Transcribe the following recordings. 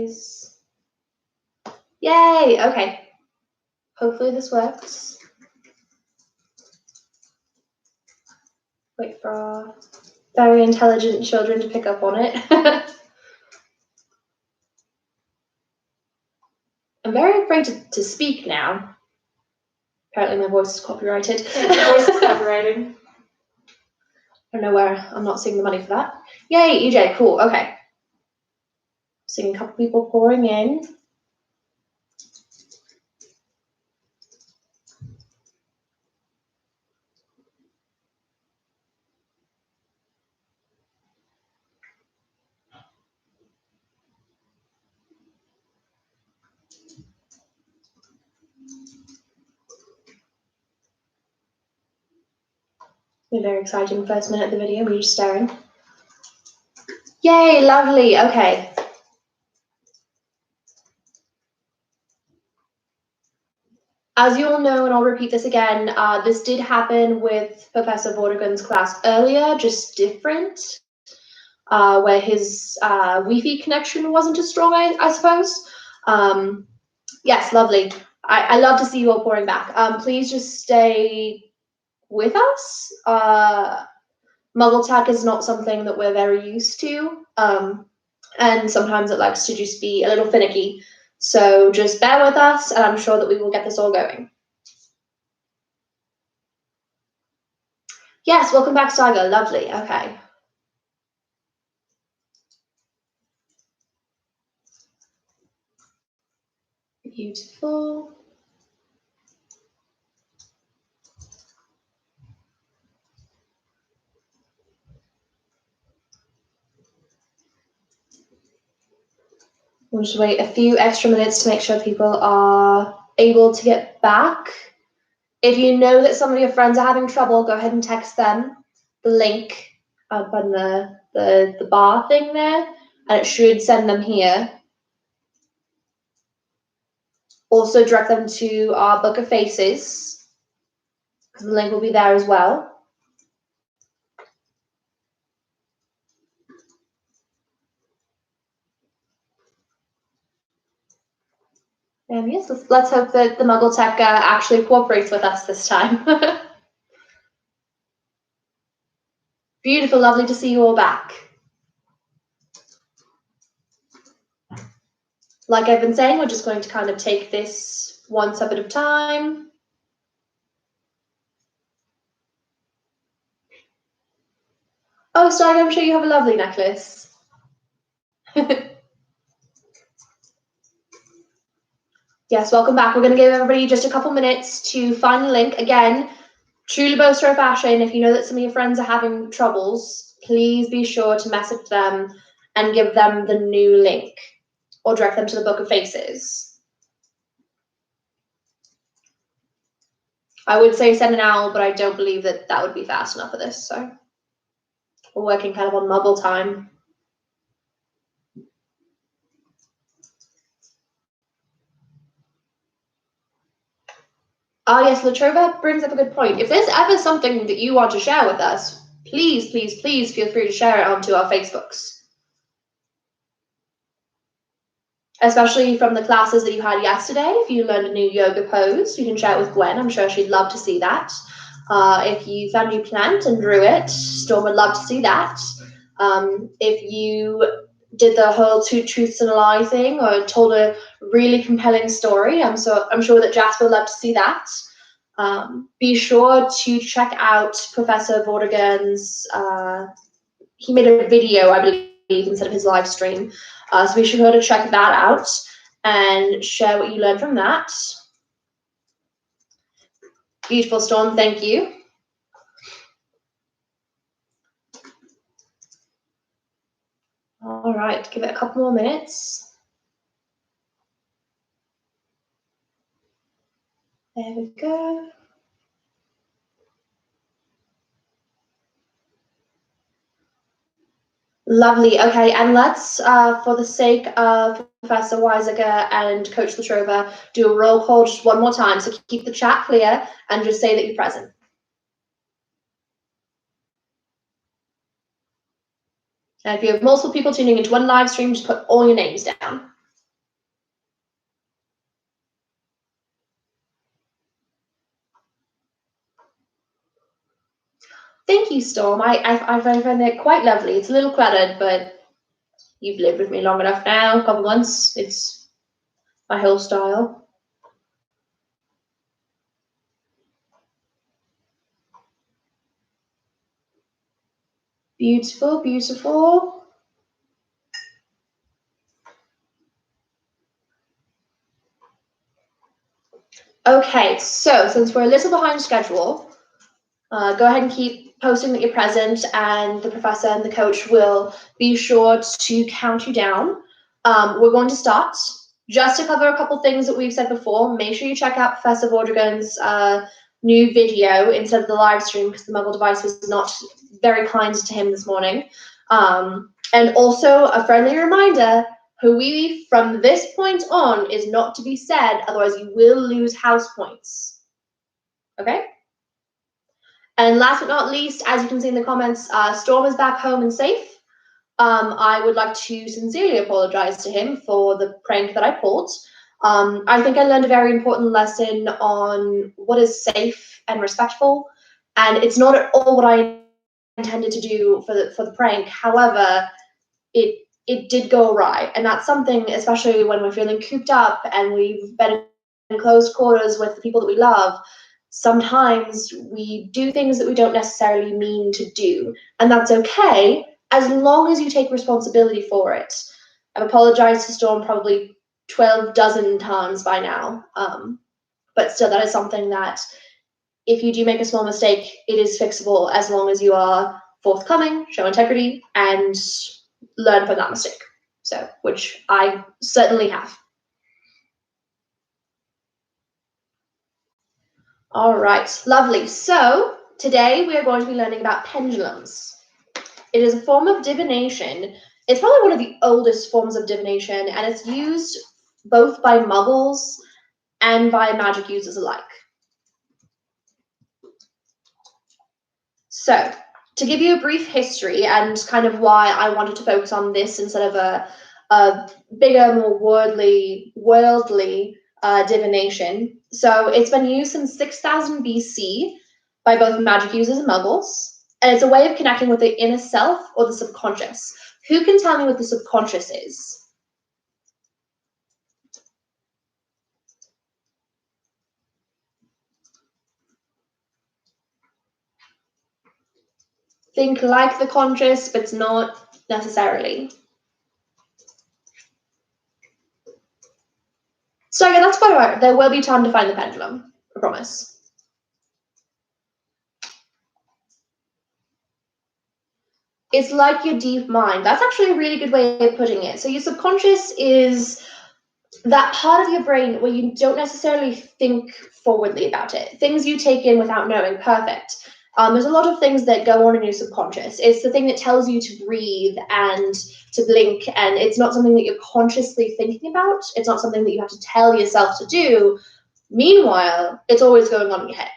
guys. Yay, okay. Hopefully this works. Wait for our very intelligent children to pick up on it. I'm very afraid to speak now. Apparently my voice is copyrighted. Your voice is copyrighted. I don't know where. I'm not seeing the money for that. Yay, EJ, cool, okay. Seeing a couple people pouring in. A very exciting first minute of the video, me just staring. Yay, lovely, okay. As you all know, and I'll repeat this again, this did happen with Professor Vortigern's class earlier, just different, where his Wi-Fi connection wasn't as strong, I suppose. Yes, lovely. I love to see you all pouring back. Please just stay with us. Muggle tech is not something that we're very used to, and sometimes it likes to just be a little finicky. So just bear with us, and I'm sure that we will get this all going. Yes, welcome back, Steiger. Lovely. Okay. Beautiful. We'll just wait a few extra minutes to make sure people are able to get back. If you know that some of your friends are having trouble, go ahead and text them the link up on the bar thing there, and it should send them here. Also direct them to our Book of Faces, because the link will be there as well. Yes, let's hope that the Muggle tech actually cooperates with us this time. Beautiful, lovely to see you all back. Like I've been saying, we're just going to kind of take this one step at a time. Oh, Steiger, I'm sure you have a lovely necklace. Yes, welcome back. We're going to give everybody just a couple minutes to find the link. Again, truly Boaster of Fashion, if you know that some of your friends are having troubles, please be sure to message them and give them the new link or direct them to the Book of Faces. I would say send an owl, but I don't believe that that would be fast enough for this, so we're working kind of on Muggle time. Ah, yes, Latrova brings up a good point. If there's ever something that you want to share with us, please, please, please feel free to share it onto our Facebooks. Especially from the classes that you had yesterday. If you learned a new yoga pose, you can share it with Gwen. I'm sure she'd love to see that. If you found a new plant and drew it, Storm would love to see that. If you did the whole two truths and a lie thing or told a really compelling story, I'm sure that Jasper would love to see that. Be sure to check out Professor Vortigern's, he made a video, I believe, instead of his live stream. So be sure to check that out and share what you learned from that. Beautiful, Storm, thank you. All right, give it a couple more minutes. There we go. Lovely. Okay, and let's, for the sake of Professor Weisiger and Coach Latrova, do a roll call just one more time. So keep the chat clear and just say that you're present. And if you have multiple people tuning into one live stream, just put all your names down. thank you, Storm. I find it quite lovely. It's a little cluttered, but you've lived with me long enough now, a couple months. It's my whole style. Beautiful, beautiful. Okay, so since we're a little behind schedule, go ahead and keep posting that you're present, and the professor and the coach will be sure to count you down. We're going to start. Just to cover a couple things that we've said before, make sure you check out Professor Vordragon's new video instead of the live stream, because the Muggle device was not very kind to him this morning. And also a friendly reminder, Hui from this point on is not to be said, otherwise you will lose house points. Okay? And last but not least, as you can see in the comments, Storm is back home and safe. I would like to sincerely apologize to him for the prank that I pulled. I think I learned a very important lesson on what is safe and respectful, and it's not at all what I intended to do for the prank. However, it did go awry, and that's something, especially when we're feeling cooped up and we've been in close quarters with the people that we love. Sometimes we do things that we don't necessarily mean to do, and that's okay as long as you take responsibility for it. I've apologized to Storm probably 12 dozen times by now, but still, that is something that if you do make a small mistake, it is fixable as long as you are forthcoming, show integrity, and learn from that mistake. So, which I certainly have. All right, lovely. So today we are going to be learning about pendulums. It is a form of divination. It's probably one of the oldest forms of divination, and it's used both by Muggles and by magic users alike. So, to give you a brief history and kind of why I wanted to focus on this instead of a bigger, more worldly divination. So it's been used since 6000 BC by both magic users and Muggles, and it's a way of connecting with the inner self or the subconscious. Who can tell me what the subconscious is? Think like the conscious, but it's not necessarily. So yeah, that's quite alright. There will be time to find the pendulum, I promise. It's like your deep mind. That's actually a really good way of putting it. So your subconscious is that part of your brain where you don't necessarily think forwardly about it. Things you take in without knowing. Perfect. There's a lot of things that go on in your subconscious. It's the thing that tells you to breathe and to blink, and it's not something that you're consciously thinking about. It's not something that you have to tell yourself to do. Meanwhile, it's always going on in your head.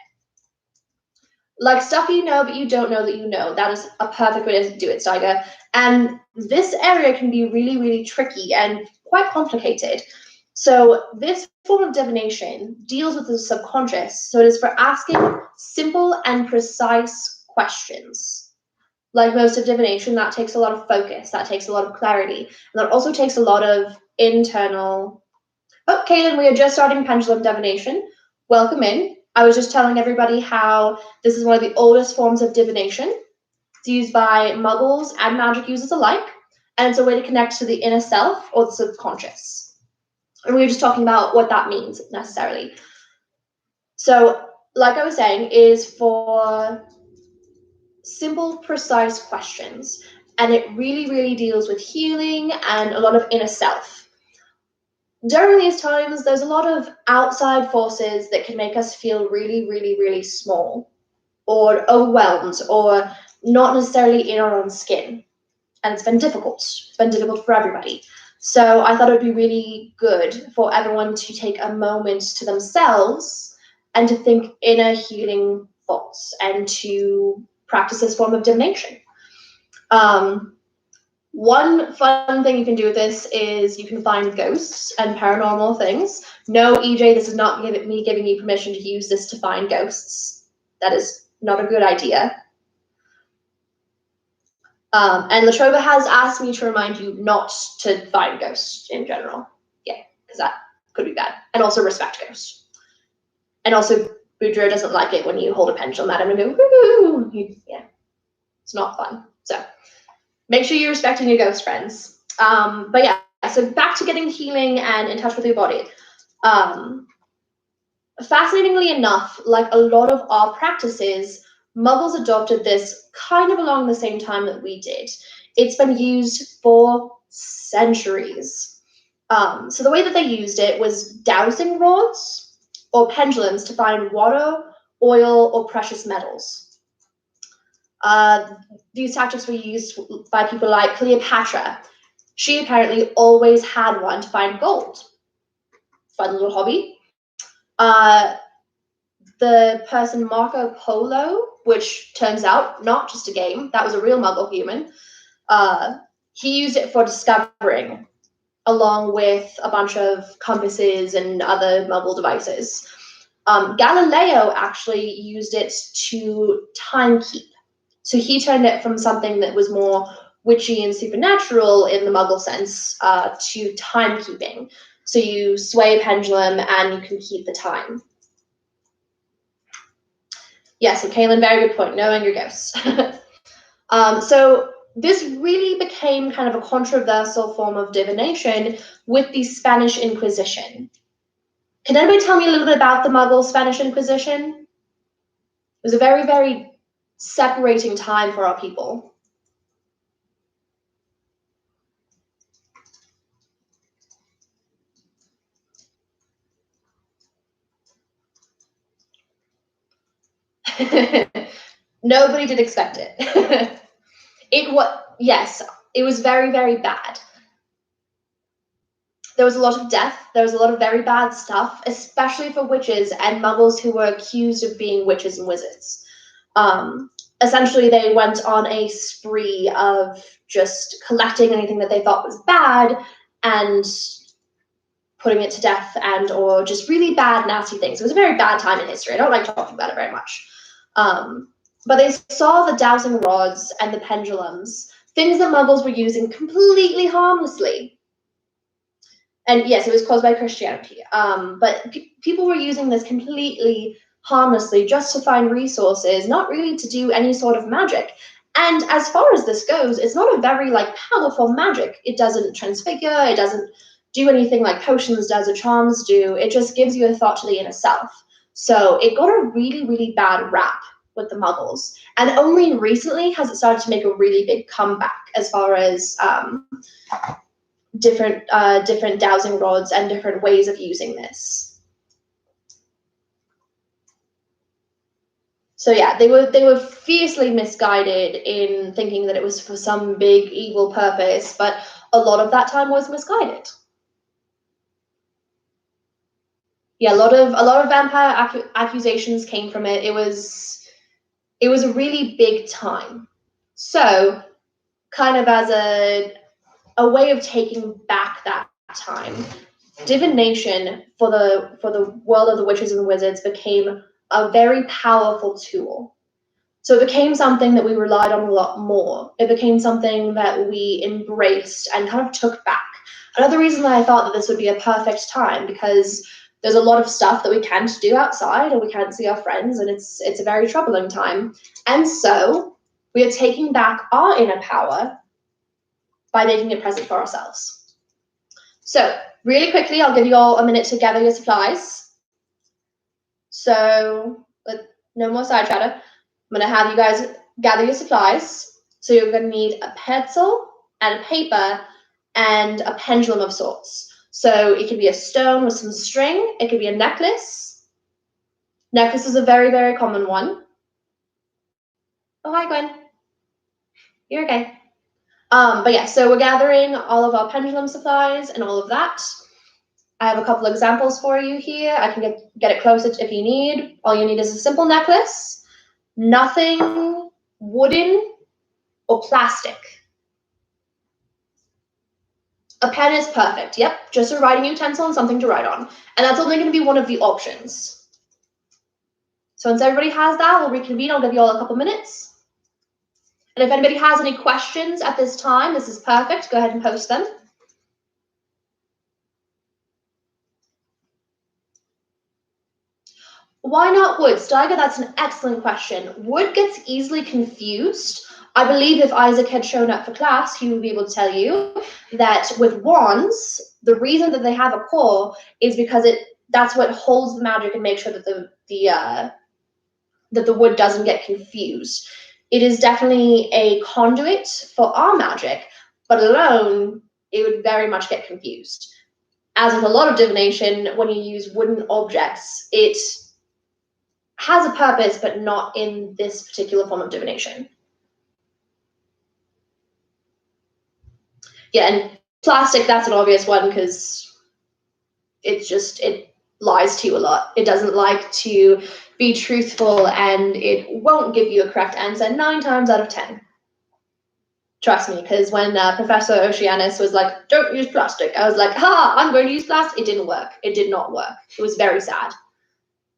Like stuff you know, but you don't know that you know. That is a perfect way to do it, Steiger. And this area can be really, really tricky and quite complicated. So this form of divination deals with the subconscious. So it is for asking simple and precise questions. Like most of divination, that takes a lot of focus. That takes a lot of clarity. And that also takes a lot of internal... Oh, Kaylin, we are just starting Pendulum divination. Welcome in. I was just telling everybody how this is one of the oldest forms of divination. It's used by Muggles and magic users alike, and it's a way to connect to the inner self or the subconscious. And we were just talking about what that means necessarily. So, like I was saying, is for simple, precise questions, and it really, really deals with healing and a lot of inner self. During these times, there's a lot of outside forces that can make us feel really, really, really small or overwhelmed or not necessarily in our own skin. And it's been difficult. It's been difficult for everybody. So I thought it would be really good for everyone to take a moment to themselves and to think inner healing thoughts and to practice this form of divination. One fun thing you can do with this is you can find ghosts and paranormal things. No, EJ, this is not me giving you permission to use this to find ghosts. That is not a good idea. And Latrobe has asked me to remind you not to find ghosts in general. Yeah, because that could be bad. And also respect ghosts. And also, Boudreaux doesn't like it when you hold a pendulum at him and go, woo! Yeah, it's not fun. So make sure you're respecting your ghost friends. But yeah, so back to getting healing and in touch with your body. Fascinatingly enough, like a lot of our practices, Muggles adopted this kind of along the same time that we did. It's been used for centuries. So the way that they used it was dowsing rods or pendulums to find water, oil, or precious metals. These tactics were used by people like Cleopatra. She apparently always had one to find gold. Fun little hobby. The person Marco Polo, which turns out not just a game, that was a real Muggle human, he used it for discovering, along with a bunch of compasses and other Muggle devices. Galileo actually used it to timekeep. So he turned it from something that was more witchy and supernatural in the Muggle sense to timekeeping. So you sway a pendulum and you can keep the time. Yes, and Kaylin, very good point, knowing your ghosts. So this really became kind of a controversial form of divination with the Spanish Inquisition. Can anybody tell me a little bit about the Muggle Spanish Inquisition? It was a very, very separating time for our people. Nobody did expect it. Yes, it was very, very bad. There was a lot of death. There was a lot of very bad stuff, especially for witches and Muggles who were accused of being witches and wizards. Essentially, they went on a spree of just collecting anything that they thought was bad and putting it to death and or just really bad, nasty things. It was a very bad time in history. I don't like talking about it very much. But they saw the dowsing rods and the pendulums, things that Muggles were using completely harmlessly. And yes, it was caused by Christianity. But people were using this completely harmlessly just to find resources, not really to do any sort of magic. And as far as this goes, it's not a very powerful magic. It doesn't transfigure, it doesn't do anything like potions does or charms do. It just gives you a thought to the inner self. So it got a really, really bad rap with the Muggles. And only recently has it started to make a really big comeback as far as different dowsing rods and different ways of using this. So yeah, they were fiercely misguided in thinking that it was for some big evil purpose, but a lot of that time was misguided. Yeah, a lot of vampire accusations came from it. It was a really big time. So, kind of as a way of taking back that time, divination for the world of the witches and the wizards became a very powerful tool. So it became something that we relied on a lot more. It became something that we embraced and kind of took back. Another reason that I thought that this would be a perfect time, because there's a lot of stuff that we can't do outside, or we can't see our friends, and it's a very troubling time. And so we are taking back our inner power by making it present for ourselves. So really quickly, I'll give you all a minute to gather your supplies. So no more side chatter. I'm going to have you guys gather your supplies. So you're going to need a pencil and a paper and a pendulum of sorts. So it could be a stone with some string. It could be a necklace. Necklace is a very, very common one. Oh, hi, Gwen. You're okay. But yeah, so we're gathering all of our pendulum supplies and all of that. I have a couple examples for you here. I can get it closer if you need. All you need is a simple necklace, nothing wooden or plastic. A pen is perfect, yep, just a writing utensil and something to write on. And that's only going to be one of the options. So once everybody has that, we'll reconvene. I'll give you all a couple minutes. And if anybody has any questions at this time, this is perfect. Go ahead and post them. Why not wood? Steiger, that's an excellent question. Wood gets easily confused. I believe if Isaac had shown up for class, he would be able to tell you that with wands, the reason that they have a core is because that's what holds the magic and makes sure that the wood doesn't get confused. It is definitely a conduit for our magic, but alone, it would very much get confused. As with a lot of divination, when you use wooden objects, it has a purpose, but not in this particular form of divination. Yeah, and plastic, that's an obvious one because it lies to you a lot. It doesn't like to be truthful, and it won't give you a correct answer 9 times out of 10. Trust me, because when Professor Oceanus was like, don't use plastic, I was like, ha, I'm going to use plastic. It didn't work. It did not work. It was very sad.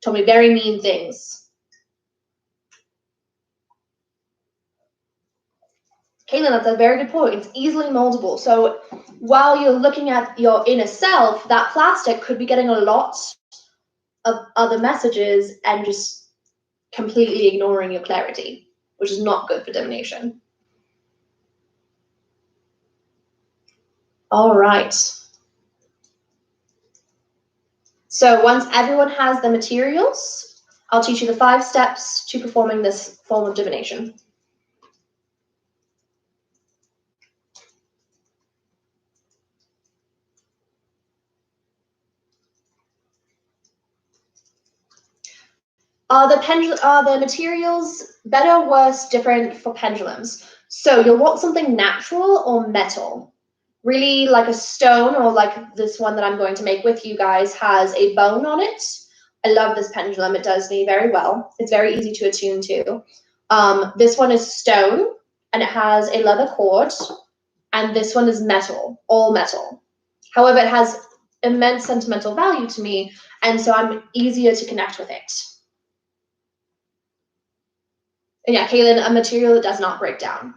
Told me very mean things. Caitlin, that's a very good point. It's easily moldable. So while you're looking at your inner self, that plastic could be getting a lot of other messages and just completely ignoring your clarity, which is not good for divination. All right. So once everyone has the materials, I'll teach you the 5 steps to performing this form of divination. Are the materials better, worse, different for pendulums? So you'll want something natural or metal. Really like a stone, or like this one that I'm going to make with you guys has a bone on it. I love this pendulum. It does me very well. It's very easy to attune to. This one is stone, and it has a leather cord, and this one is metal, all metal. However, it has immense sentimental value to me, and so I'm easier to connect with it. And yeah, Kaylin, a material that does not break down.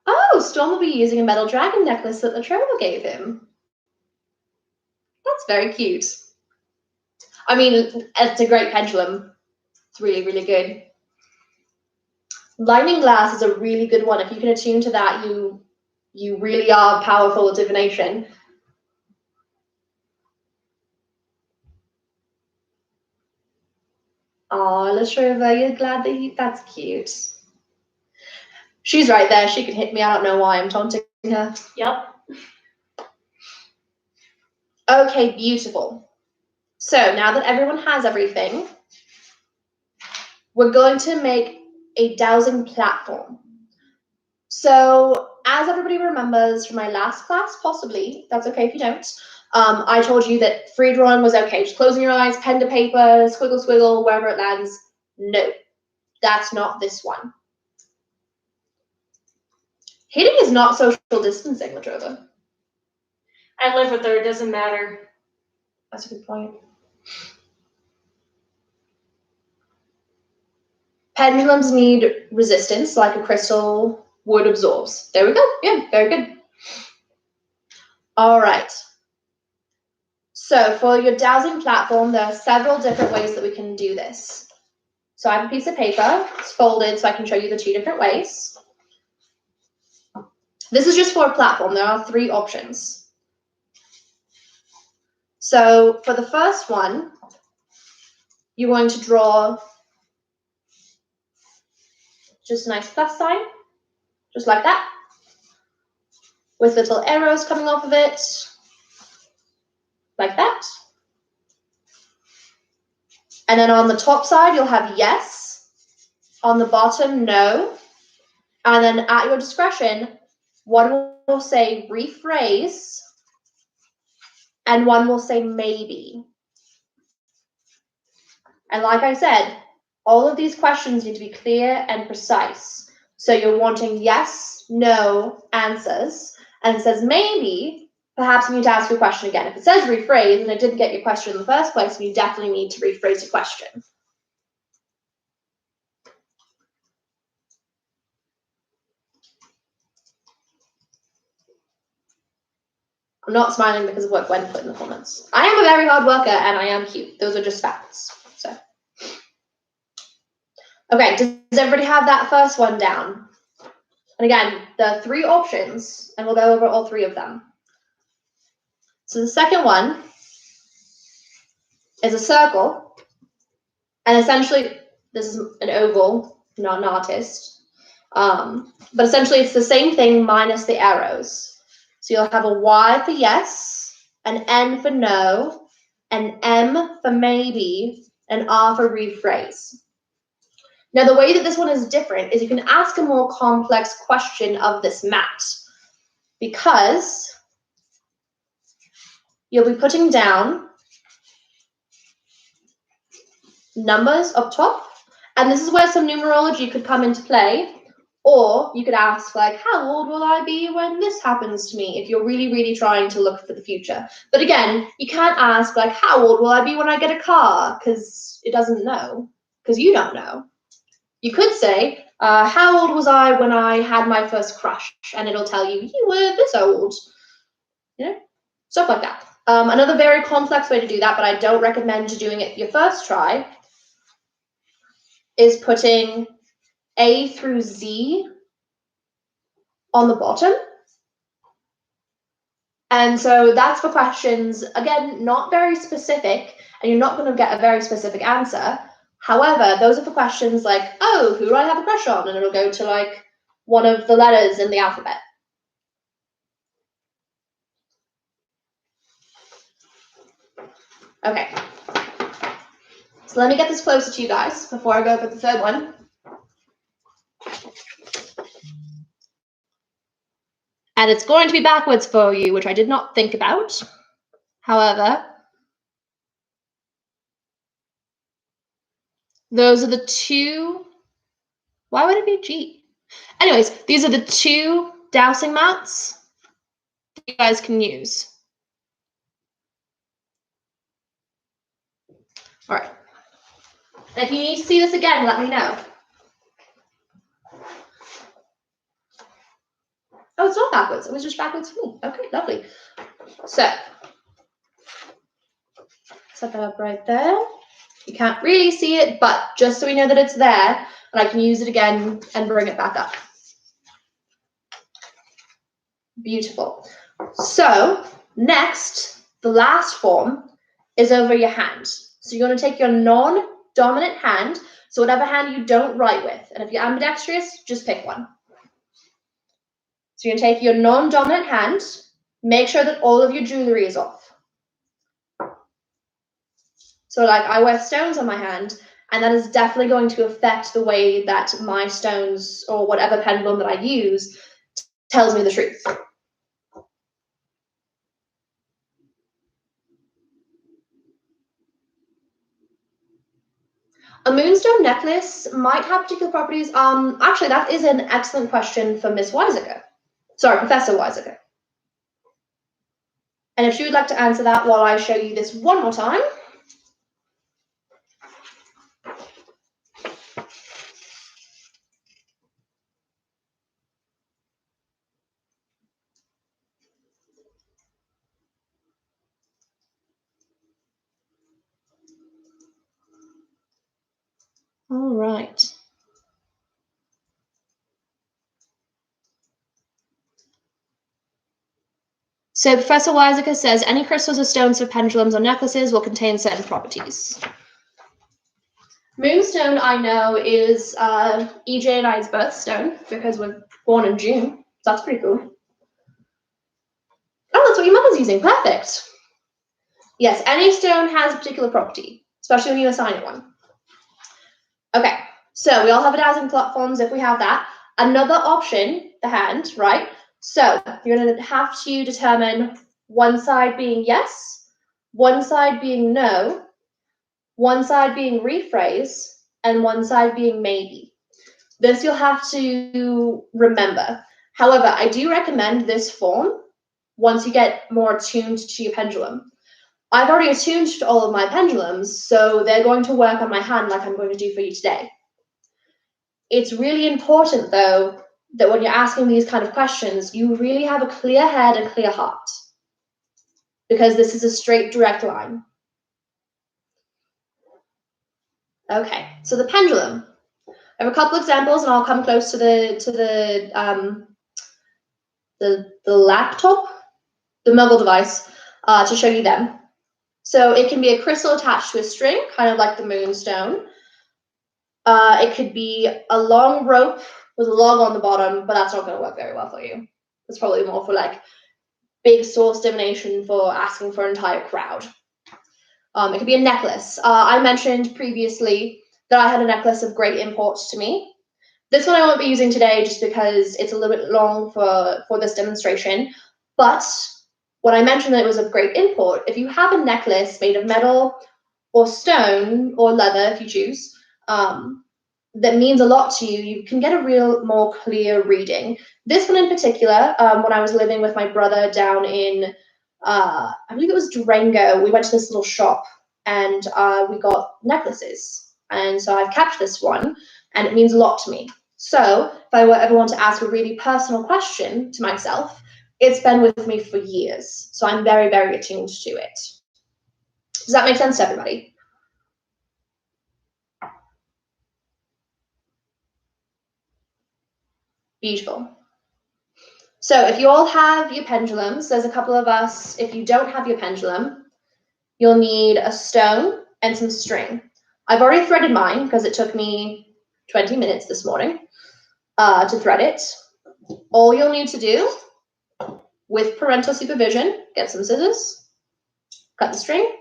Oh, Storm will be using a metal dragon necklace that the Trevor gave him. That's very cute. I mean, it's a great pendulum. It's really, really good. Lightning glass is a really good one. If you can attune to that, you really are powerful at divination. Oh, Latrova, you're glad that's cute. She's right there. She can hit me. I don't know why I'm taunting her. Yep. Okay, beautiful. So now that everyone has everything, we're going to make a dowsing platform. So as everybody remembers from my last class, possibly, that's okay if you don't, I told you that free drawing was okay. Just closing your eyes, pen to paper, squiggle, squiggle, wherever it lands. No, that's not this one. Hitting is not social distancing, Latrova. I live with her. It doesn't matter. That's a good point. Pendulums need resistance, like a crystal wood absorbs. There we go. Yeah, very good. All right. So for your dowsing platform, there are several different ways that we can do this. So I have a piece of paper. It's folded so I can show you the 2 different ways. This is just for a platform. There are 3 options. So for the first one, you're going to draw just a nice plus sign, just like that, with little arrows coming off of it, like that. And then on the top side, you'll have yes. On the bottom, no. And then at your discretion, one will say rephrase, and one will say maybe. And like I said, all of these questions need to be clear and precise. So you're wanting yes, no answers. And it says maybe, perhaps you need to ask your question again. If it says rephrase and it didn't get your question in the first place, then you definitely need to rephrase the question. I'm not smiling because of what Gwen put in the comments. I am a very hard worker and I am cute. Those are just facts. So, okay, does everybody have that first one down? And again, there are 3 options, and we'll go over all 3 of them. So the second one is a circle, and essentially, this is an oval, not an artist. But essentially, it's the same thing minus the arrows. So you'll have a Y for yes, an N for no, an M for maybe, an R for rephrase. Now, the way that this one is different is you can ask a more complex question of this mat, because you'll be putting down numbers up top, and this is where some numerology could come into play. Or you could ask, like, how old will I be when this happens to me, if you're really, really trying to look for the future. But again, you can't ask, like, how old will I be when I get a car, because it doesn't know, because you don't know. You could say, how old was I when I had my first crush, and it'll tell you, you were this old, you know, stuff like that. Another very complex way to do that, but I don't recommend doing it your first try, is putting A through Z on the bottom. And so that's for questions, again, not very specific, and you're not going to get a very specific answer. However, those are for questions like, oh, who do I have a crush on? And it'll go to like one of the letters in the alphabet. Okay. So let me get this closer to you guys before I go over the third one. And it's going to be backwards for you, which I did not think about. However, those are the 2. Why would it be G? Anyways, these are the 2 dowsing mats that you guys can use. All right. And if you need to see this again, let me know. Oh, it's not backwards. It was just backwards for me. Okay, lovely. So, set that up right there. You can't really see it, but just so we know that it's there, and I can use it again and bring it back up. Beautiful. So, next, the last form is over your hand. So you're going to take your non-dominant hand, so whatever hand you don't write with, and if you're ambidextrous, just pick one. So you're going to take your non-dominant hand, make sure that all of your jewelry is off. So like I wear stones on my hand, and that is definitely going to affect the way that my stones or whatever pendulum that I use tells me the truth. A moonstone necklace might have particular properties. Actually, that is an excellent question for Miss Weisaker. Sorry, Professor Weisaker. And if she would like to answer that while I show you this one more time. All right. So Professor Weisaker says any crystals or stones for pendulums or necklaces will contain certain properties. Moonstone, I know, is EJ and I's birthstone because we're born in June. So that's pretty cool. Oh, that's what your mother's using. Perfect. Yes, any stone has a particular property, especially when you assign it one. Okay, so we all have a dowsing platforms if we have that. Another option, the hand, right? So you're going to have to determine one side being yes, one side being no, one side being rephrase, and one side being maybe. This you'll have to remember. However, I do recommend this form once you get more attuned to your pendulum. I've already attuned to all of my pendulums, so they're going to work on my hand like I'm going to do for you today. It's really important, though, that when you're asking these kind of questions, you really have a clear head and clear heart. because this is a straight, direct line. Okay, so the pendulum. I have a couple examples, and I'll come close to the laptop, the Muggle device, to show you them. So it can be a crystal attached to a string, kind of like the moonstone. It could be a long rope with a log on the bottom, but that's not going to work very well for you. It's probably more for like big source divination, for asking for an entire crowd. It could be a necklace. I mentioned previously that I had a necklace of great import to me. This one I won't be using today just because it's a little bit long for this demonstration. But when I mentioned that it was of great import, if you have a necklace made of metal or stone or leather, if you choose, that means a lot to you, you can get a real more clear reading. This one in particular, when I was living with my brother down in, I believe it was Durango, we went to this little shop and we got necklaces. And so I've kept this one and it means a lot to me. So if I ever want to ask a really personal question to myself, it's been with me for years. So I'm very, very attuned to it. Does that make sense to everybody? Beautiful. So if you all have your pendulums, there's a couple of us. If you don't have your pendulum, you'll need a stone and some string. I've already threaded mine because it took me 20 minutes this morning to thread it. All you'll need to do, with parental supervision, get some scissors, cut the string,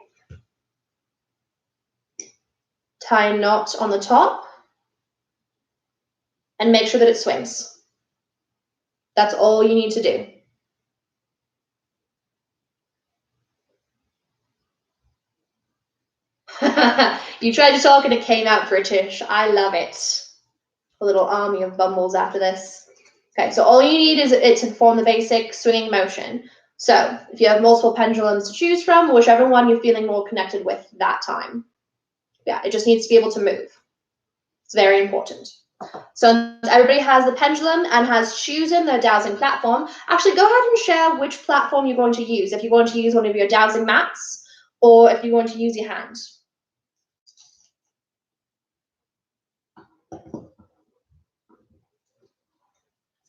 tie a knot on the top, and make sure that it swings. That's all you need to do. You tried to talk and it came out British. I love it. A little army of bumbles after this. Okay, so all you need is it to form the basic swinging motion. So if you have multiple pendulums to choose from, whichever one you're feeling more connected with that time. Yeah, it just needs to be able to move. It's very important. So everybody has the pendulum and has chosen their dowsing platform. Actually, go ahead and share which platform you're going to use. If you're going to use one of your dowsing mats, or if you're going to use your hand.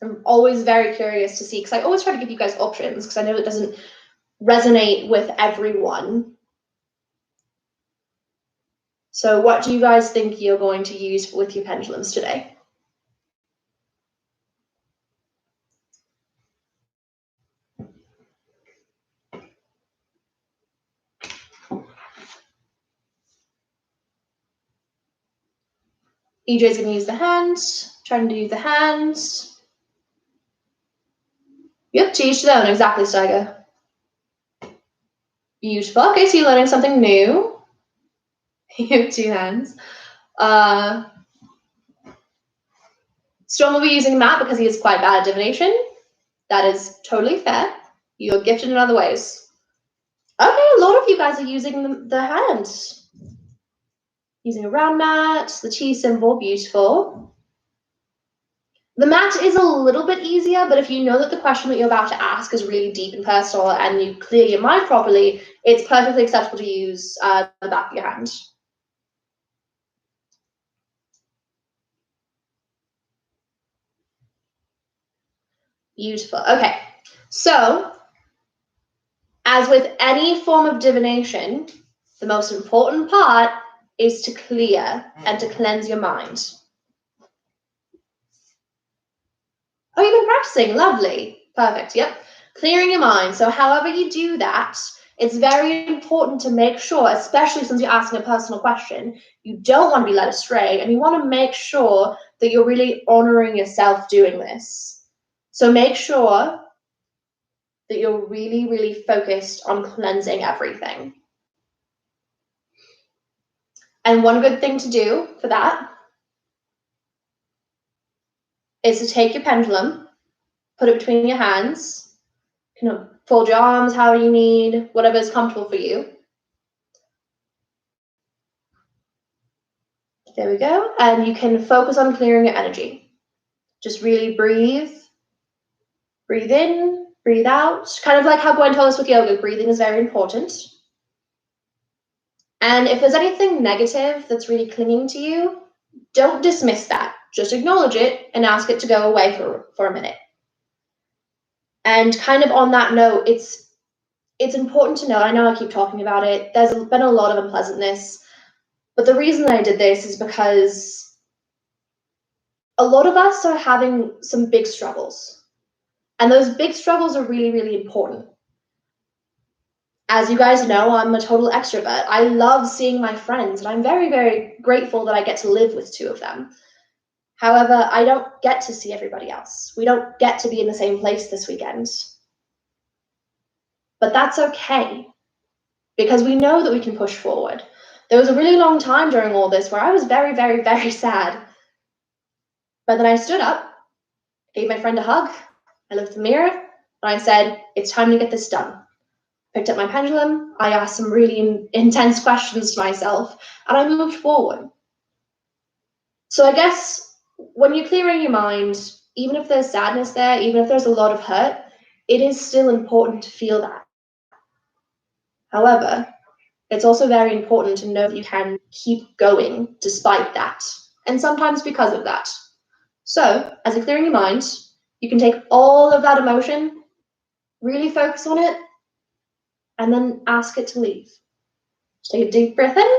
I'm always very curious to see, because I always try to give you guys options, because I know it doesn't resonate with everyone. So what do you guys think you're going to use with your pendulums today? EJ's going to use the hands, trying to use the hands. Yep, to each their own, exactly, Steiger. Beautiful. Okay, so you're learning something new. You have 2 hands. Storm will be using Matt because he is quite bad at divination. That is totally fair. You're gifted in other ways. Okay, a lot of you guys are using the hands. Using a round mat, the T symbol, beautiful. The mat is a little bit easier, but if you know that the question that you're about to ask is really deep and personal and you clear your mind properly, it's perfectly acceptable to use the back of your hand. Beautiful. Okay, so as with any form of divination, the most important part is to clear and to cleanse your mind. Oh, you've been practicing. Lovely. Perfect. Yep. Clearing your mind. So however you do that, it's very important to make sure, especially since you're asking a personal question, you don't want to be led astray and you want to make sure that you're really honoring yourself doing this. So make sure that you're really, really focused on cleansing everything. And one good thing to do for that is to take your pendulum, put it between your hands, fold your arms however you need, whatever is comfortable for you. There we go. And you can focus on clearing your energy. Just really breathe. Breathe in Breathe out. Kind of like how Gwen told us with yoga, breathing is very important. And if there's anything negative that's really clinging to you, don't dismiss that. Just acknowledge it and ask it to go away for a minute. And kind of on that note, it's important to know, I know I keep talking about it, there's been a lot of unpleasantness, but the reason I did this is because a lot of us are having some big struggles. And those big struggles are really, really important. As you guys know, I'm a total extrovert. I love seeing my friends, and I'm very, very grateful that I get to live with 2 of them. However, I don't get to see everybody else. We don't get to be in the same place this weekend. But that's okay, because we know that we can push forward. There was a really long time during all this where I was very, very, very sad. But then I stood up, gave my friend a hug, I looked in the mirror, and I said, it's time to get this done. Picked up my pendulum, I asked some really intense questions to myself, and I moved forward. So I guess when you're clearing your mind, even if there's sadness there, even if there's a lot of hurt, it is still important to feel that. However, it's also very important to know that you can keep going despite that, and sometimes because of that. So, as you're clearing your mind, you can take all of that emotion, really focus on it, and then ask it to leave. Just take a deep breath in,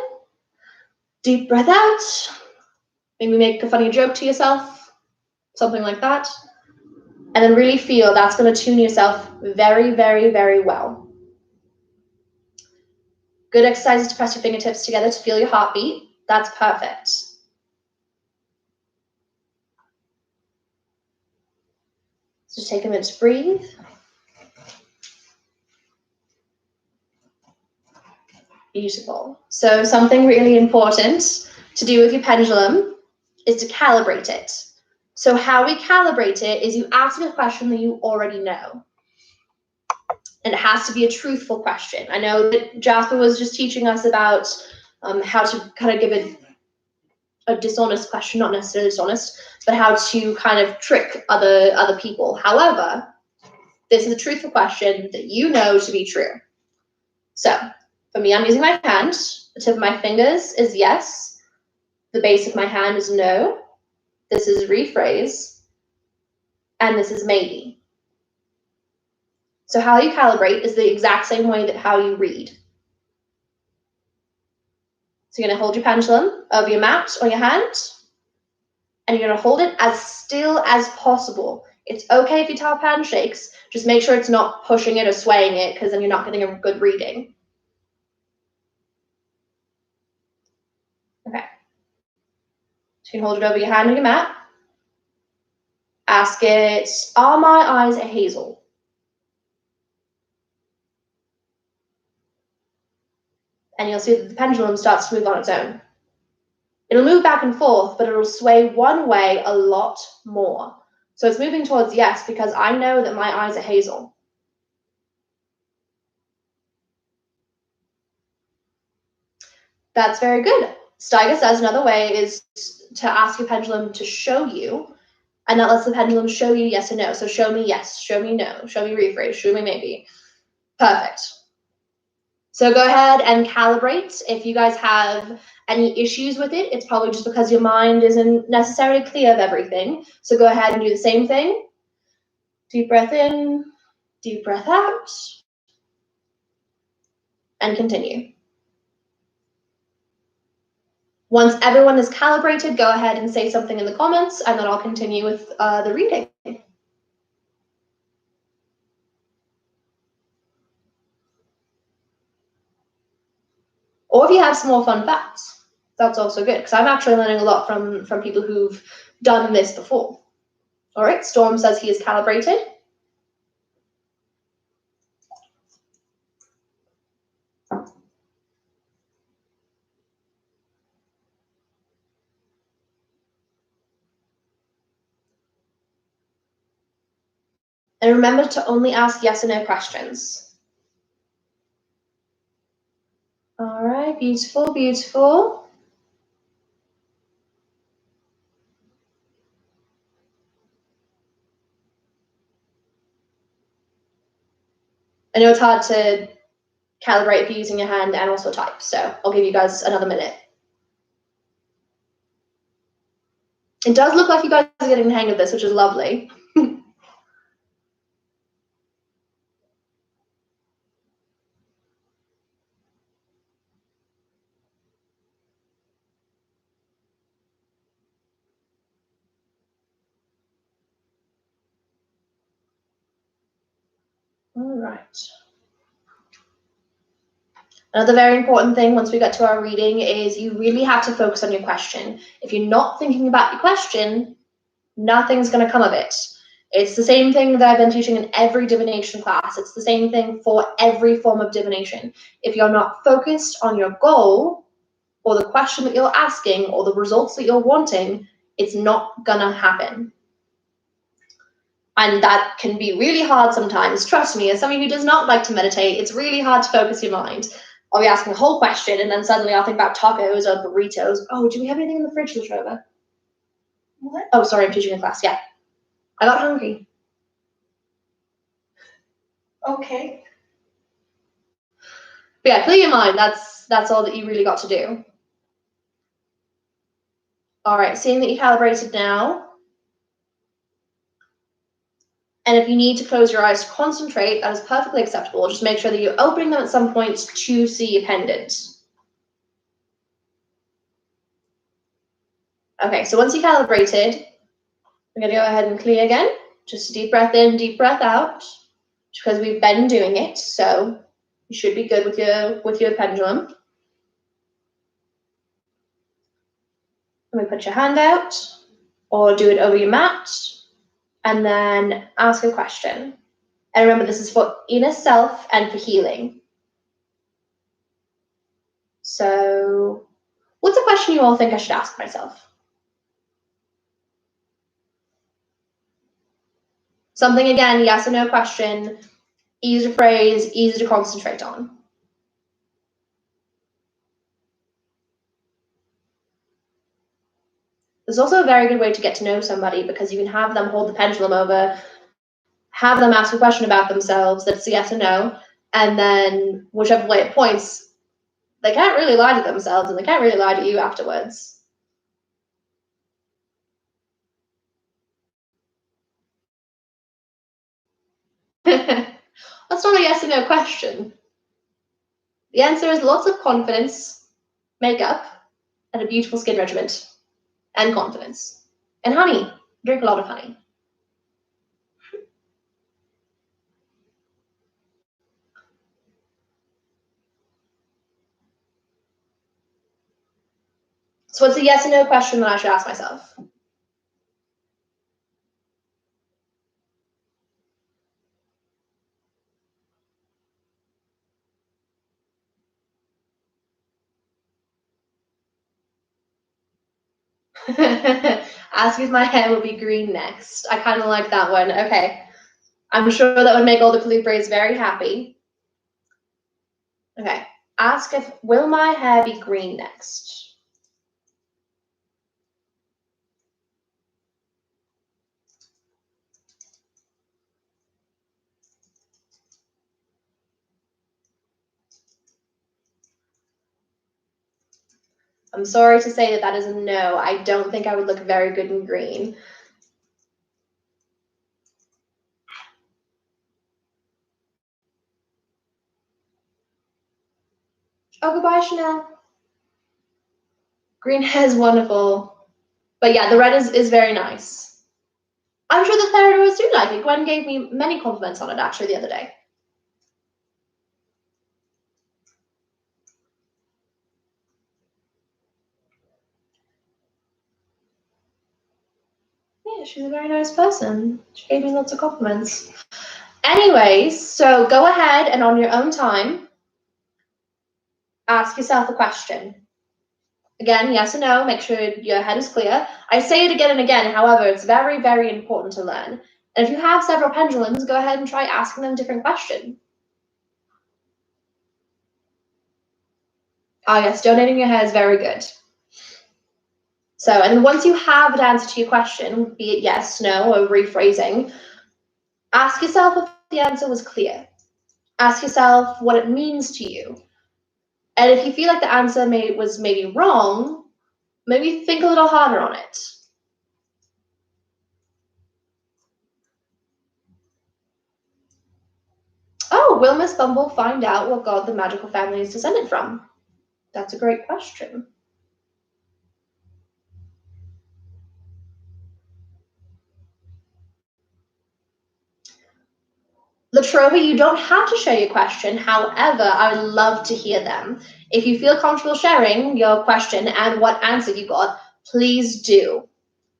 deep breath out. Maybe make a funny joke to yourself, something like that. And then really feel that's going to tune yourself very, very, very well. Good exercises to press your fingertips together to feel your heartbeat. That's perfect. So just take a minute to breathe. Beautiful. So something really important to do with your pendulum is to calibrate it. So how we calibrate it is you ask a question that you already know. And it has to be a truthful question. I know that Jasper was just teaching us about how to kind of give a dishonest question, not necessarily dishonest, but how to kind of trick other people. However, this is a truthful question that you know to be true. So for me, I'm using my hand. The tip of my fingers is yes. The base of my hand is no. This is rephrase. And this is maybe. So how you calibrate is the exact same way that how you read. So you're going to hold your pendulum over your mat or your hand, and you're going to hold it as still as possible. It's okay if your top hand shakes. Just make sure it's not pushing it or swaying it, because then you're not getting a good reading. Okay. So you can hold it over your hand or your mat. Ask it, are my eyes a hazel? And you'll see that the pendulum starts to move on its own. It'll move back and forth, but it'll sway one way a lot more. So it's moving towards yes, because I know that my eyes are hazel. That's very good. Steiger says another way is to ask your pendulum to show you, and that lets the pendulum show you yes or no. So show me yes, show me no, show me rephrase, show me maybe. Perfect. So go ahead and calibrate. If you guys have any issues with it, it's probably just because your mind isn't necessarily clear of everything. So go ahead and do the same thing. Deep breath in, deep breath out, and continue. Once everyone is calibrated, go ahead and say something in the comments, and then I'll continue with the reading. Or if you have some more fun facts, that's also good, because I'm actually learning a lot from people who've done this before. All right, Storm says he is calibrated. And remember to only ask yes or no questions. All right, beautiful, beautiful. I know it's hard to calibrate if you're using your hand and also type, so I'll give you guys another minute. It does look like you guys are getting the hang of this, which is lovely. All right. Another very important thing once we get to our reading is you really have to focus on your question. If you're not thinking about your question, nothing's going to come of it. It's the same thing that I've been teaching in every divination class. It's the same thing for every form of divination. If you're not focused on your goal or the question that you're asking or the results that you're wanting, it's not going to happen. And that can be really hard sometimes. Trust me, as somebody who does not like to meditate, it's really hard to focus your mind. I'll be asking a whole question, and then suddenly I'll think about tacos or burritos. Oh, do we have anything in the fridge, Latroba? What? Oh, sorry, I'm teaching a class. Yeah. I got hungry. Okay. But yeah, clear your mind. That's all that you really got to do. All right, seeing that you calibrated now. And if you need to close your eyes to concentrate, that is perfectly acceptable. Just make sure that you're opening them at some point to see your pendant. Okay, so once you calibrated, we're going to go ahead and clear again. Just a deep breath in, deep breath out, because we've been doing it. So you should be good with your pendulum. Let me put your hand out, or do it over your mat, and then ask a question. And remember, this is for inner self and for healing. So, what's a question you all think I should ask myself? Something, again, yes or no question, easy to phrase, easy to concentrate on. There's also a very good way to get to know somebody, because you can have them hold the pendulum over, have them ask a question about themselves that's yes or no, and then whichever way it points, they can't really lie to themselves and they can't really lie to you afterwards. That's not a yes or no question. The answer is lots of confidence, makeup, and a beautiful skin regimen, and confidence. And honey. Drink a lot of honey. So what's a yes or no question that I should ask myself? Ask if my hair will be green next. I kind of like that one. Okay. I'm sure that would make all the Calibres very happy. Okay. Ask if, will my hair be green next? I'm sorry to say that that is a no. I don't think I would look very good in green. Oh, goodbye, Chanel. Green hair is wonderful. But yeah, the red is very nice. I'm sure the Theridors do like it. Gwen gave me many compliments on it actually the other day. Yeah, she's a very nice person. She gave me lots of compliments. Anyways, so go ahead and on your own time, ask yourself a question. Again, yes or no, make sure your head is clear. I say it again and again, however, it's very, very important to learn. And if you have several pendulums, go ahead and try asking them a different question. Ah, yes, donating your hair is very good. So, and once you have an answer to your question, be it yes, no, or rephrasing, ask yourself if the answer was clear. Ask yourself what it means to you. And if you feel like the answer was maybe wrong, maybe think a little harder on it. Oh, will Miss Bumble find out what god the magical family is descended from? That's a great question. Latrobe, you don't have to share your question. However, I would love to hear them. If you feel comfortable sharing your question and what answer you got, please do.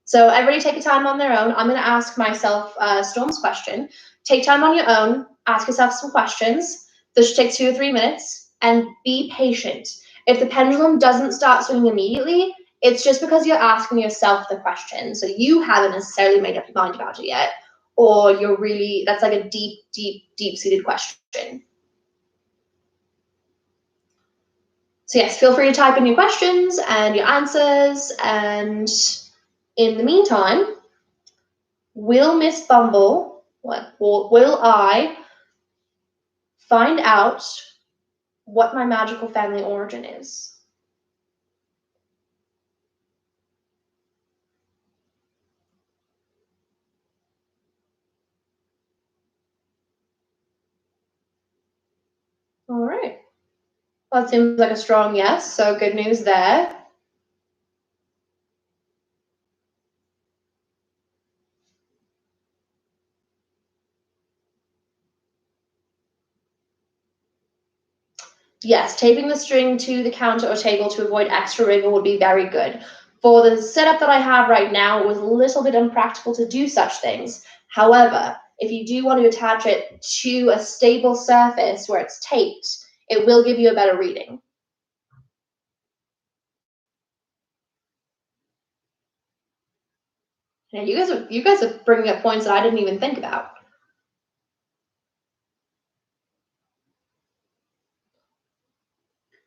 So everybody take a time on their own. I'm going to ask myself Storm's question. Take time on your own. Ask yourself some questions. This should take 2 or 3 minutes. And be patient. If the pendulum doesn't start swinging immediately, it's just because you're asking yourself the question. So you haven't necessarily made up your mind about it yet. Or that's like a deep, deep, deep-seated question. So yes, feel free to type in your questions and your answers. And in the meantime, will Miss Bumble, will I find out what my magical family origin is? All right. Well, that seems like a strong yes, so good news there. Yes, taping the string to the counter or table to avoid extra wriggle would be very good. For the setup that I have right now, it was a little bit impractical to do such things. However, if you do want to attach it to a stable surface where it's taped, it will give you a better reading. Yeah, you guys are bringing up points that I didn't even think about.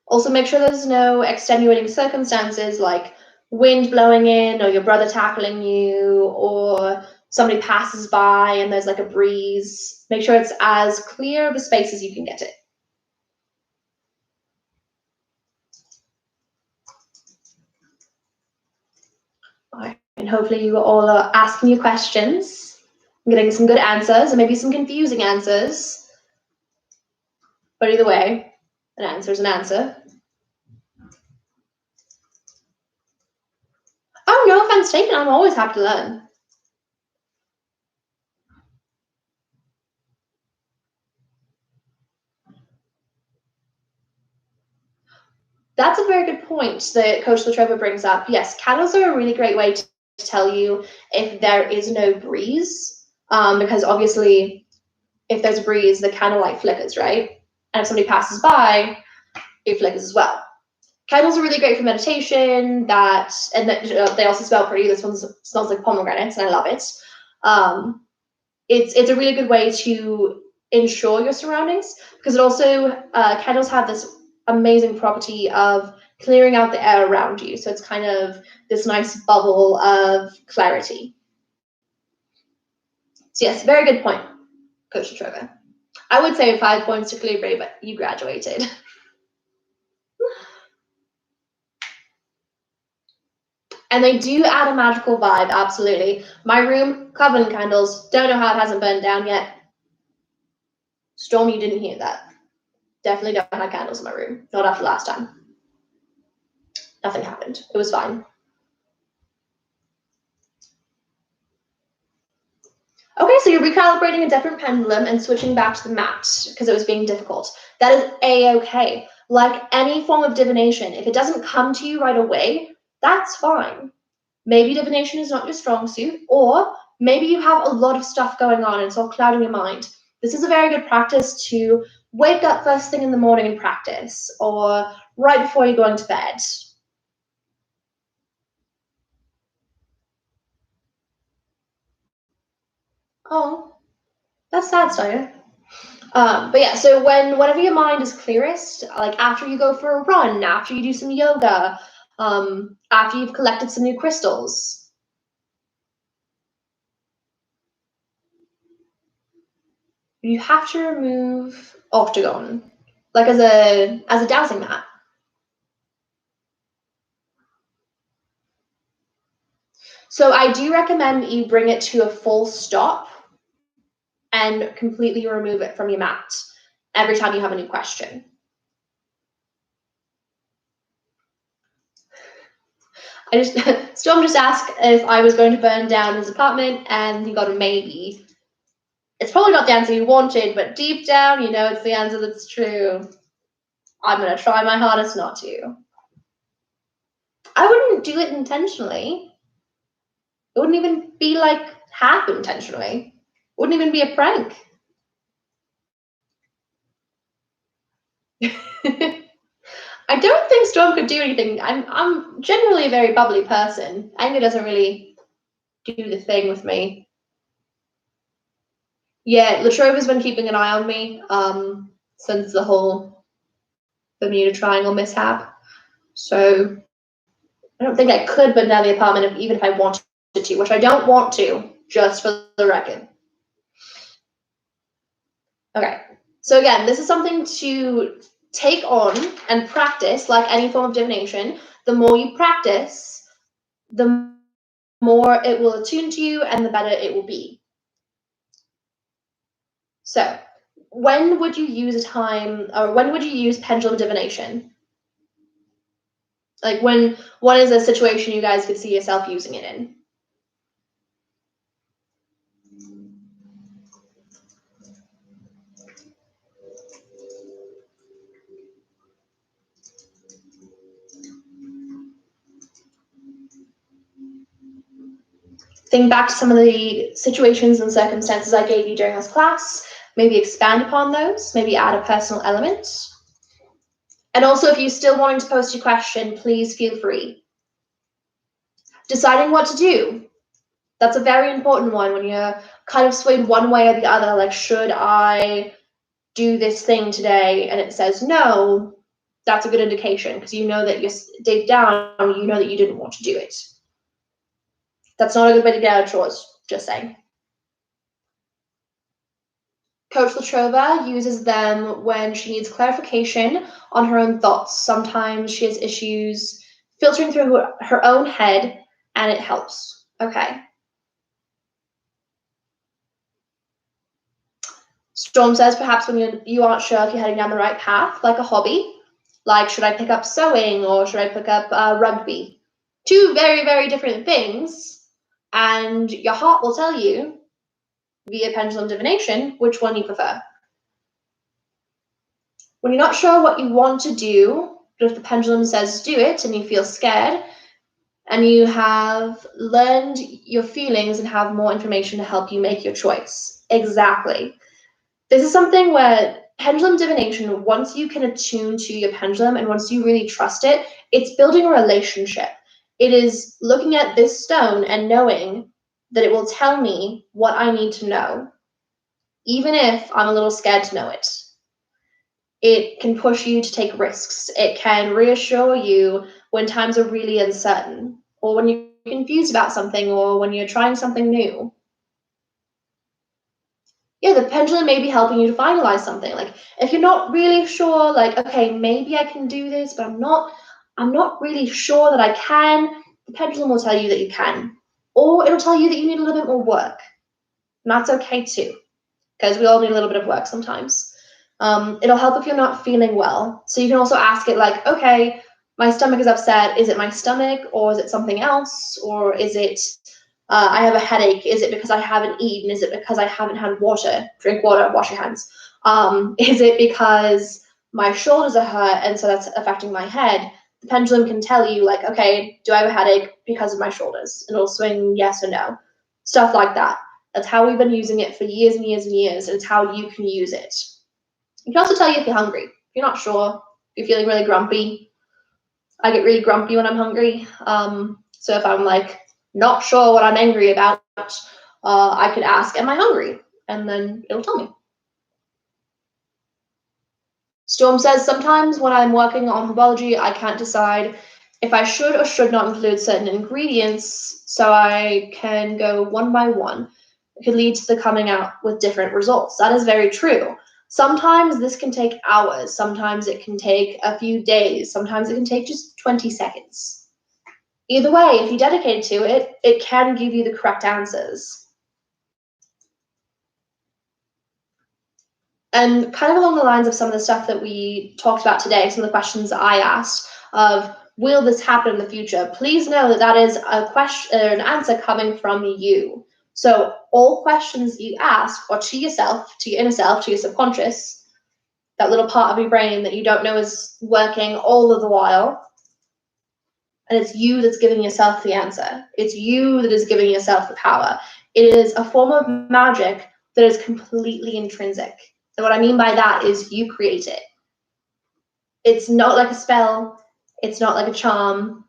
Also, make sure there's no extenuating circumstances like wind blowing in or your brother tackling you or somebody passes by and there's like a breeze. Make sure it's as clear of a space as you can get it. All right. And hopefully you all are asking your questions, getting some good answers and maybe some confusing answers. But either way, an answer is an answer. Oh, no offense taken. I'm always happy to learn. That's a very good point that Coach Latrobe brings up. Yes, candles are a really great way to tell you if there is no breeze, because obviously if there's a breeze, the candle light flickers, right? And if somebody passes by, it flickers as well. Candles are really great for meditation. They also smell pretty. This one smells like pomegranates, and I love it. It's a really good way to ensure your surroundings because it also candles have this amazing property of clearing out the air around you. So it's kind of this nice bubble of clarity. So yes, very good point, Coach Latrobe. I would say 5 points to Calibri, but you graduated. And they do add a magical vibe, absolutely. My room, covered in candles. Don't know how it hasn't burned down yet. Storm, you didn't hear that. Definitely don't have candles in my room. Not after last time. Nothing happened. It was fine. Okay, so you're recalibrating a different pendulum and switching back to the mat because it was being difficult. That is a-okay. Like any form of divination, if it doesn't come to you right away, that's fine. Maybe divination is not your strong suit, or maybe you have a lot of stuff going on and it's all clouding your mind. This is a very good practice to wake up first thing in the morning and practice, or right before you're going to bed. Oh, that's sad, Steiner. But yeah, so whenever your mind is clearest, like after you go for a run, after you do some yoga, after you've collected some new crystals. You have to remove Octagon, like as a dowsing mat. So I do recommend you bring it to a full stop and completely remove it from your mat every time you have a new question. Storm just asked if I was going to burn down his apartment, and he got a maybe. It's probably not the answer you wanted, but deep down, you know it's the answer that's true. I'm going to try my hardest not to. I wouldn't do it intentionally. It wouldn't even be like half intentionally. It wouldn't even be a prank. I don't think Storm could do anything. I'm generally a very bubbly person. Anger doesn't really do the thing with me. Yeah, Latrova's been keeping an eye on me since the whole Bermuda Triangle mishap. So I don't think I could burn down the apartment even if I wanted to, which I don't want to, just for the record. Okay, so again, this is something to take on and practice like any form of divination. The more you practice, the more it will attune to you and the better it will be. So when would you use when would you use pendulum divination? Like what is a situation you guys could see yourself using it in? Think back to some of the situations and circumstances I gave you during this class. Maybe expand upon those, maybe add a personal element. And also, if you're still wanting to post your question, please feel free. Deciding what to do. That's a very important one when you're kind of swayed one way or the other, like, should I do this thing today? And it says no, that's a good indication because you know that you're deep down, you know that you didn't want to do it. That's not a good way to get out of chores, just saying. Coach Latrova uses them when she needs clarification on her own thoughts. Sometimes she has issues filtering through her own head, and it helps. Okay. Storm says perhaps when you aren't sure if you're heading down the right path, like a hobby, like should I pick up sewing or should I pick up rugby? Two very, very different things, and your heart will tell you via pendulum divination which one you prefer. When you're not sure what you want to do, but if the pendulum says do it and you feel scared, and you have learned your feelings and have more information to help you make your choice. Exactly. This is something where pendulum divination, once you can attune to your pendulum and once you really trust it, it's building a relationship. It is looking at this stone and knowing that it will tell me what I need to know, even if I'm a little scared to know it. It can push you to take risks. It can reassure you when times are really uncertain, or when you're confused about something, or when you're trying something new. Yeah, the pendulum may be helping you to finalize something. Like if you're not really sure, like, okay, maybe I can do this, but I'm not really sure that I can, the pendulum will tell you that you can. Or it'll tell you that you need a little bit more work. And that's okay too, because we all need a little bit of work sometimes. It'll help if you're not feeling well. So you can also ask it like, okay, my stomach is upset. Is it my stomach or is it something else? Or is it, I have a headache. Is it because I haven't eaten? Is it because I haven't had water? Drink water, wash your hands. Is it because my shoulders are hurt and so that's affecting my head? The pendulum can tell you like, okay, do I have a headache because of my shoulders? And it'll swing yes or no. Stuff like that. That's how we've been using it for years and years and years. And it's how you can use it. It can also tell you if you're hungry. If you're not sure, if you're feeling really grumpy. I get really grumpy when I'm hungry. So if I'm like not sure what I'm angry about, I could ask, am I hungry? And then it'll tell me. Storm says, sometimes when I'm working on herbology, I can't decide if I should or should not include certain ingredients, so I can go one by one. It could lead to the coming out with different results. That is very true. Sometimes this can take hours. Sometimes it can take a few days. Sometimes it can take just 20 seconds. Either way, if you dedicate to it, it can give you the correct answers. And kind of along the lines of some of the stuff that we talked about today, some of the questions that I asked of, will this happen in the future? Please know that that is a question, an answer coming from you. So all questions you ask are to yourself, to your inner self, to your subconscious, that little part of your brain that you don't know is working all of the while. And it's you that's giving yourself the answer. It's you that is giving yourself the power. It is a form of magic that is completely intrinsic. And what I mean by that is you create it. It's not like a spell. It's not like a charm.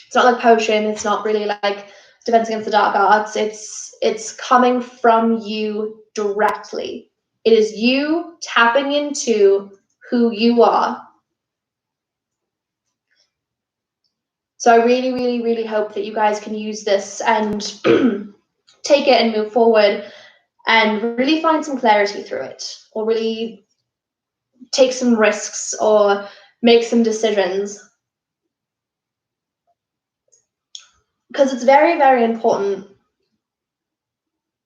It's not like a potion. It's not really like Defense Against the Dark Arts. It's coming from you directly. It is you tapping into who you are. So I really, really, really hope that you guys can use this and take it and move forward and really find some clarity through it, or really take some risks or make some decisions. Because it's very, very important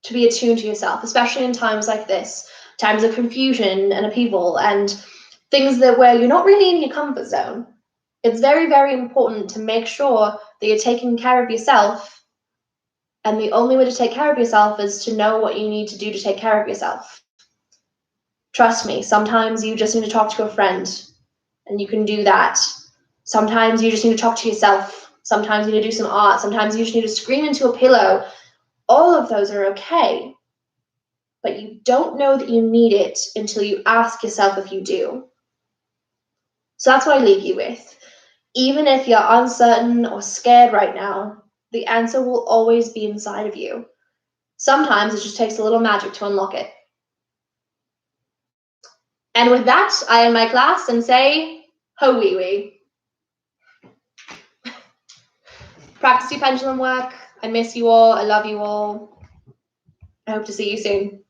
to be attuned to yourself, especially in times like this, times of confusion and upheaval and things where you're not really in your comfort zone. It's very, very important to make sure that you're taking care of yourself. And the only way to take care of yourself is to know what you need to do to take care of yourself. Trust me, sometimes you just need to talk to a friend, and you can do that. Sometimes you just need to talk to yourself. Sometimes you need to do some art. Sometimes you just need to scream into a pillow. All of those are okay. But you don't know that you need it until you ask yourself if you do. So that's what I leave you with. Even if you're uncertain or scared right now, the answer will always be inside of you. Sometimes it just takes a little magic to unlock it. And with that, I end my class and say, ho wee wee. Practice your pendulum work. I miss you all. I love you all. I hope to see you soon.